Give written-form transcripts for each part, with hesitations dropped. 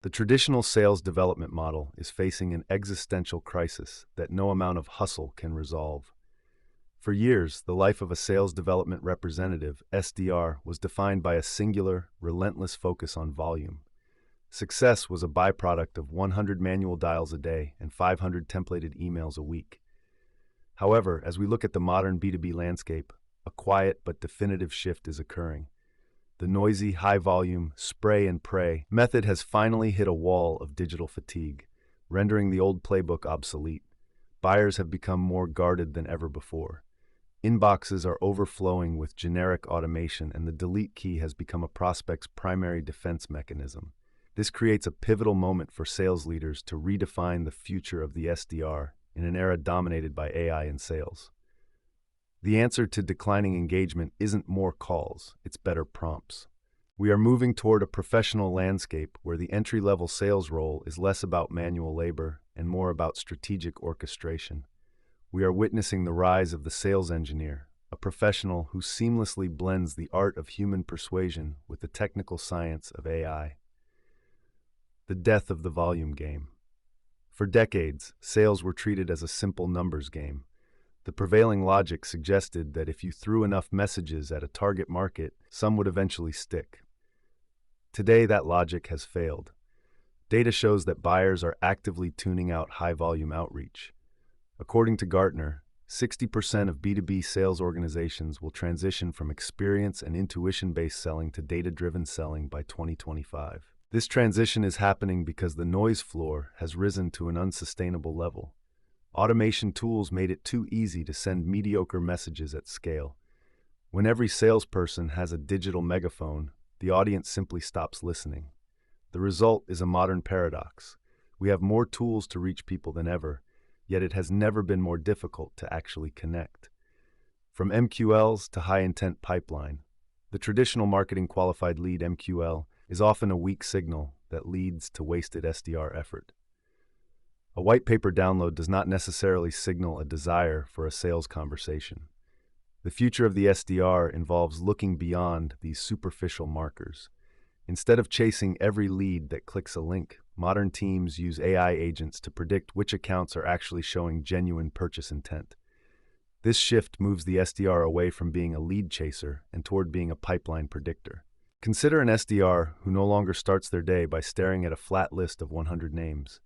The traditional sales development model is facing an existential crisis that no amount of hustle can resolve. For years, the life of a sales development representative, SDR, was defined by a singular, relentless focus on volume. Success was a byproduct of 100 manual dials a day and 500 templated emails a week. However, as we look at the modern B2B landscape, a quiet but definitive shift is occurring. The noisy, high-volume, spray and pray method has finally hit a wall of digital fatigue, rendering the old playbook obsolete. Buyers have become more guarded than ever before. Inboxes are overflowing with generic automation, and the delete key has become a prospect's primary defense mechanism. This creates a pivotal moment for sales leaders to redefine the future of the SDR in an era dominated by AI in sales. The answer to declining engagement isn't more calls, it's better prompts. We are moving toward a professional landscape where the entry-level sales role is less about manual labor and more about strategic orchestration. We are witnessing the rise of the sales engineer, a professional who seamlessly blends the art of human persuasion with the technical science of AI. The death of the volume game. For decades, sales were treated as a simple numbers game. The prevailing logic suggested that if you threw enough messages at a target market, some would eventually stick. Today, that logic has failed. Data shows that buyers are actively tuning out high-volume outreach. According to Gartner, 60% of B2B sales organizations will transition from experience and intuition-based selling to data-driven selling by 2025. This transition is happening because the noise floor has risen to an unsustainable level. Automation tools made it too easy to send mediocre messages at scale. When every salesperson has a digital megaphone, the audience simply stops listening. The result is a modern paradox. We have more tools to reach people than ever, yet it has never been more difficult to actually connect. From MQLs to high-intent pipeline, the traditional marketing qualified lead MQL is often a weak signal that leads to wasted SDR effort. A white paper download does not necessarily signal a desire for a sales conversation. The future of the SDR involves looking beyond these superficial markers. Instead of chasing every lead that clicks a link, modern teams use AI agents to predict which accounts are actually showing genuine purchase intent. This shift moves the SDR away from being a lead chaser and toward being a pipeline predictor. Consider an SDR who no longer starts their day by staring at a flat list of 100 names.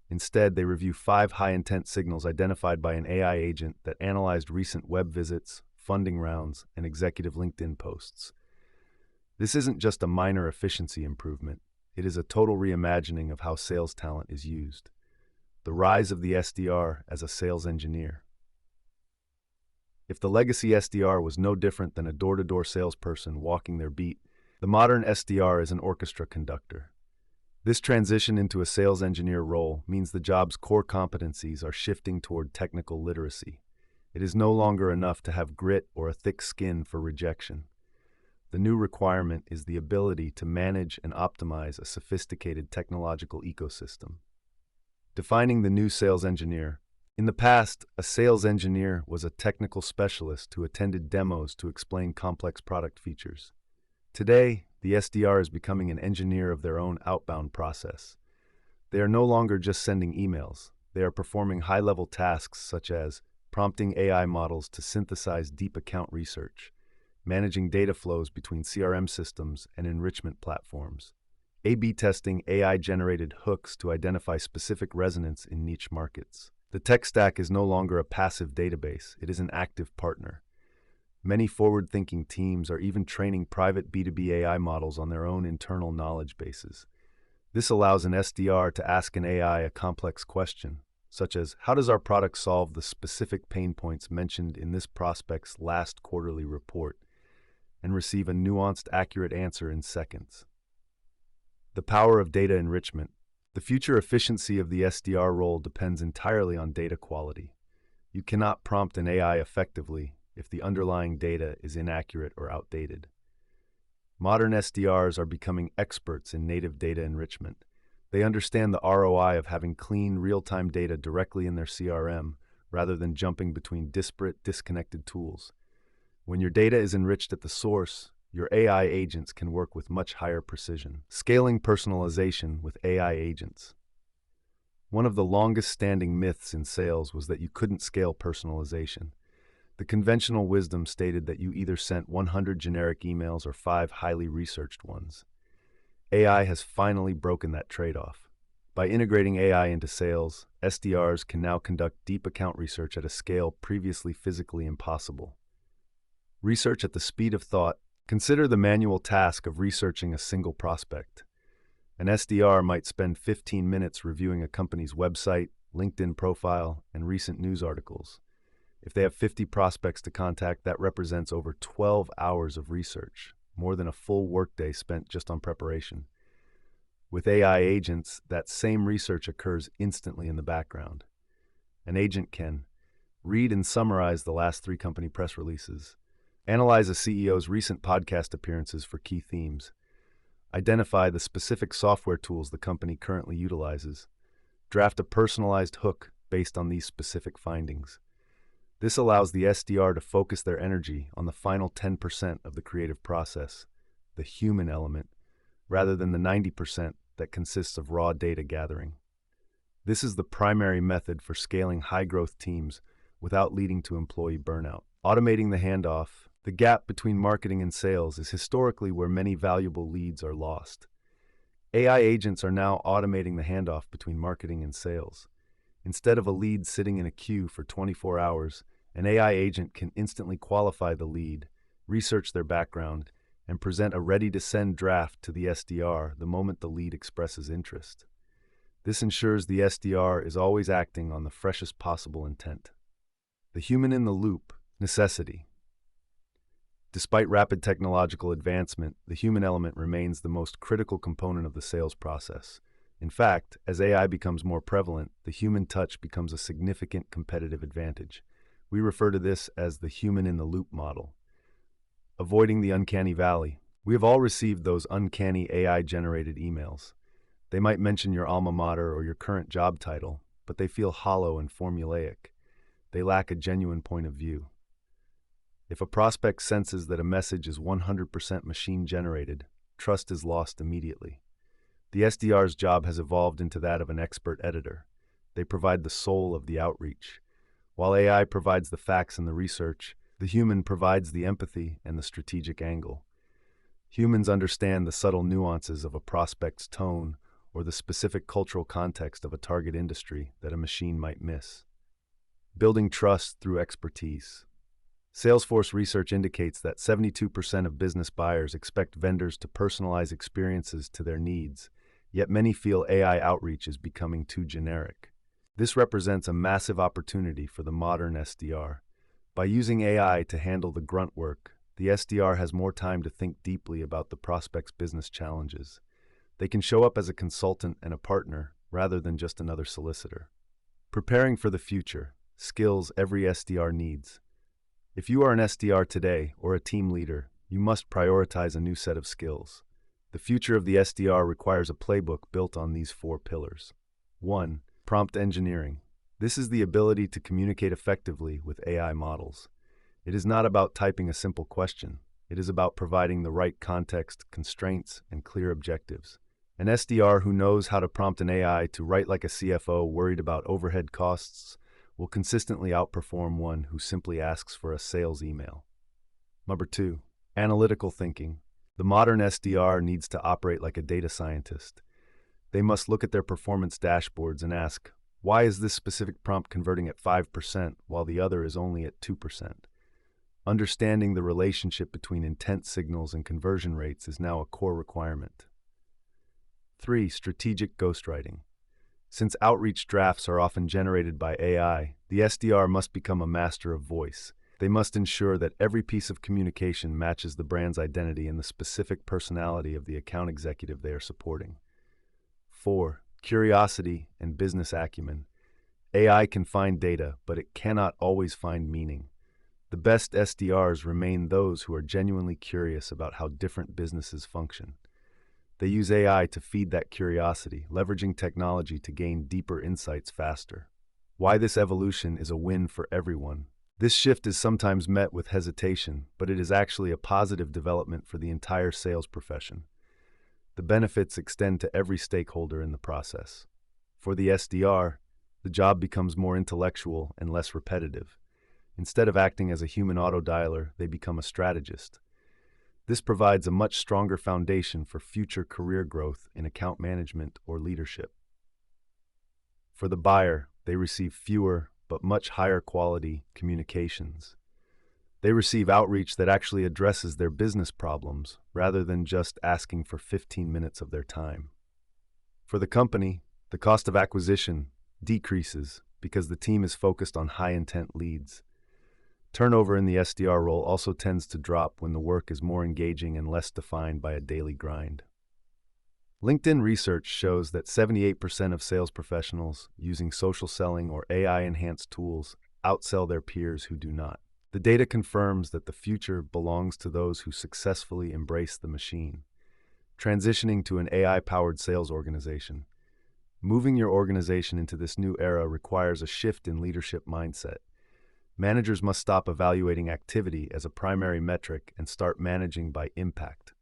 Instead, they review 5 high-intent signals identified by an AI agent that analyzed recent web visits, funding rounds, and executive LinkedIn posts. This isn't just a minor efficiency improvement. It is a total reimagining of how sales talent is used. The rise of the SDR as a sales engineer. If the legacy SDR was no different than a door-to-door salesperson walking their beat, the modern SDR is an orchestra conductor. This transition into a sales engineer role means the job's core competencies are shifting toward technical literacy. It is no longer enough to have grit or a thick skin for rejection. The new requirement is the ability to manage and optimize a sophisticated technological ecosystem. Defining the new sales engineer. In the past, a sales engineer was a technical specialist who attended demos to explain complex product features. Today, the SDR is becoming an engineer of their own outbound process. They are no longer just sending emails. They are performing high-level tasks such as prompting AI models to synthesize deep account research, managing data flows between CRM systems and enrichment platforms, A/B testing AI-generated hooks to identify specific resonance in niche markets. The tech stack is no longer a passive database, it is an active partner. Many forward-thinking teams are even training private B2B AI models on their own internal knowledge bases. This allows an SDR to ask an AI a complex question, such as, how does our product solve the specific pain points mentioned in this prospect's last quarterly report, and receive a nuanced, accurate answer in seconds. The power of data enrichment. The future efficiency of the SDR role depends entirely on data quality. You cannot prompt an AI effectively if the underlying data is inaccurate or outdated. Modern SDRs are becoming experts in native data enrichment. They understand the ROI of having clean, real-time data directly in their CRM rather than jumping between disparate, disconnected tools. When your data is enriched at the source, your AI agents can work with much higher precision. Scaling personalization with AI agents. One of the longest-standing myths in sales was that you couldn't scale personalization. The conventional wisdom stated that you either sent 100 generic emails or 5 highly researched ones. AI has finally broken that trade-off. By integrating AI into sales, SDRs can now conduct deep account research at a scale previously physically impossible. Research at the speed of thought. Consider the manual task of researching a single prospect. An SDR might spend 15 minutes reviewing a company's website, LinkedIn profile, and recent news articles. If they have 50 prospects to contact, that represents over 12 hours of research, more than a full workday spent just on preparation. With AI agents, that same research occurs instantly in the background. An agent can read and summarize the last 3 company press releases, analyze a CEO's recent podcast appearances for key themes, identify the specific software tools the company currently utilizes, draft a personalized hook based on these specific findings. This allows the SDR to focus their energy on the final 10% of the creative process, the human element, rather than the 90% that consists of raw data gathering. This is the primary method for scaling high-growth teams without leading to employee burnout. Automating the handoff. The gap between marketing and sales is historically where many valuable leads are lost. AI agents are now automating the handoff between marketing and sales. Instead of a lead sitting in a queue for 24 hours, an AI agent can instantly qualify the lead, research their background, and present a ready-to-send draft to the SDR the moment the lead expresses interest. This ensures the SDR is always acting on the freshest possible intent. The human-in-the-loop necessity. Despite rapid technological advancement, the human element remains the most critical component of the sales process. In fact, as AI becomes more prevalent, the human touch becomes a significant competitive advantage. We refer to this as the human-in-the-loop model. Avoiding the uncanny valley. We have all received those uncanny AI-generated emails. They might mention your alma mater or your current job title, but they feel hollow and formulaic. They lack a genuine point of view. If a prospect senses that a message is 100% machine-generated, trust is lost immediately. The SDR's job has evolved into that of an expert editor. They provide the soul of the outreach. While AI provides the facts and the research, the human provides the empathy and the strategic angle. Humans understand the subtle nuances of a prospect's tone or the specific cultural context of a target industry that a machine might miss. Building trust through expertise. Salesforce research indicates that 72% of business buyers expect vendors to personalize experiences to their needs, yet many feel AI outreach is becoming too generic. This represents a massive opportunity for the modern SDR. By using AI to handle the grunt work, the SDR has more time to think deeply about the prospect's business challenges. They can show up as a consultant and a partner rather than just another solicitor. Preparing for the future, skills every SDR needs. If you are an SDR today or a team leader, you must prioritize a new set of skills. The future of the SDR requires a playbook built on these 4 pillars. 1. Prompt engineering. This is the ability to communicate effectively with AI models. It is not about typing a simple question. It is about providing the right context, constraints, and clear objectives. An SDR who knows how to prompt an AI to write like a CFO worried about overhead costs will consistently outperform one who simply asks for a sales email. Number 2, analytical thinking. The modern SDR needs to operate like a data scientist. They must look at their performance dashboards and ask, why is this specific prompt converting at 5% while the other is only at 2%? Understanding the relationship between intent signals and conversion rates is now a core requirement. 3. Strategic ghostwriting. Since outreach drafts are often generated by AI, the SDR must become a master of voice. They must ensure that every piece of communication matches the brand's identity and the specific personality of the account executive they are supporting. 4. Curiosity and business acumen. AI can find data, but it cannot always find meaning. The best SDRs remain those who are genuinely curious about how different businesses function. They use AI to feed that curiosity, leveraging technology to gain deeper insights faster. Why this evolution is a win for everyone. This shift is sometimes met with hesitation, but it is actually a positive development for the entire sales profession. The benefits extend to every stakeholder in the process. For the SDR, the job becomes more intellectual and less repetitive. Instead of acting as a human autodialer, they become a strategist. This provides a much stronger foundation for future career growth in account management or leadership. For the buyer, they receive fewer but much higher quality communications. They receive outreach that actually addresses their business problems rather than just asking for 15 minutes of their time. For the company, the cost of acquisition decreases because the team is focused on high-intent leads. Turnover in the SDR role also tends to drop when the work is more engaging and less defined by a daily grind. LinkedIn research shows that 78% of sales professionals using social selling or AI-enhanced tools outsell their peers who do not. The data confirms that the future belongs to those who successfully embrace the machine. Transitioning to an AI-powered sales organization. Moving your organization into this new era requires a shift in leadership mindset. Managers must stop evaluating activity as a primary metric and start managing by impact.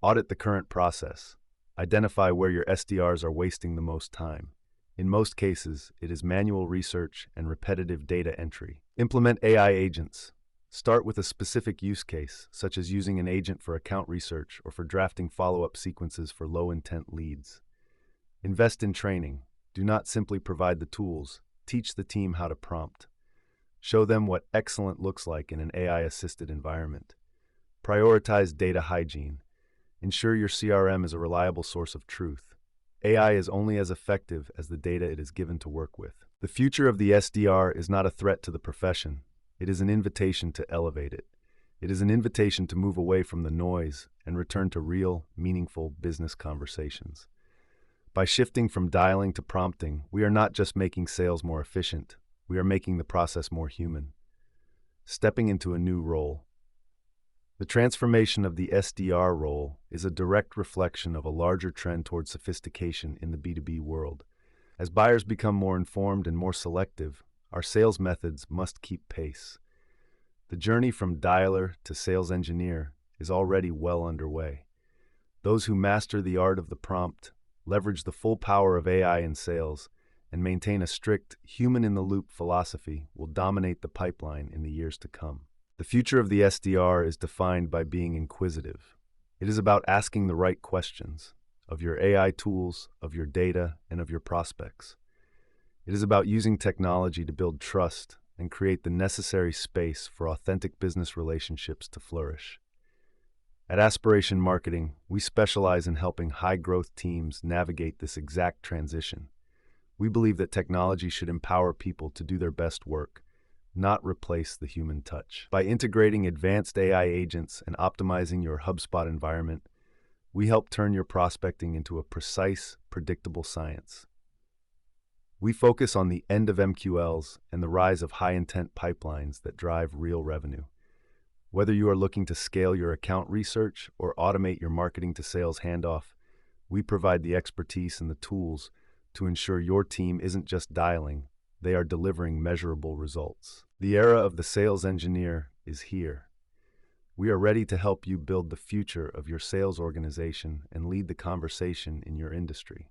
Audit the current process. Identify where your SDRs are wasting the most time. In most cases, it is manual research and repetitive data entry. Implement AI agents. Start with a specific use case, such as using an agent for account research or for drafting follow-up sequences for low-intent leads. Invest in training. Do not simply provide the tools. Teach the team how to prompt. Show them what excellent looks like in an AI-assisted environment. Prioritize data hygiene. Ensure your CRM is a reliable source of truth. AI is only as effective as the data it is given to work with. The future of the SDR is not a threat to the profession. It is an invitation to elevate it. It is an invitation to move away from the noise and return to real, meaningful business conversations. By shifting from dialing to prompting, we are not just making sales more efficient, we are making the process more human. Stepping into a new role. The transformation of the SDR role is a direct reflection of a larger trend toward sophistication in the B2B world. As buyers become more informed and more selective, our sales methods must keep pace. The journey from dialer to sales engineer is already well underway. Those who master the art of the prompt, leverage the full power of AI in sales, and maintain a strict human-in-the-loop philosophy will dominate the pipeline in the years to come. The future of the SDR is defined by being inquisitive. It is about asking the right questions of your AI tools, of your data, and of your prospects. It is about using technology to build trust and create the necessary space for authentic business relationships to flourish. At Aspiration Marketing, we specialize in helping high-growth teams navigate this exact transition. We believe that technology should empower people to do their best work, not replace the human touch. By integrating advanced AI agents and optimizing your HubSpot environment, we help turn your prospecting into a precise, predictable science. We focus on the end of MQLs and the rise of high-intent pipelines that drive real revenue. Whether you are looking to scale your account research or automate your marketing to sales handoff, we provide the expertise and the tools to ensure your team isn't just dialing, they are delivering measurable results. The era of the sales engineer is here. We are ready to help you build the future of your sales organization and lead the conversation in your industry.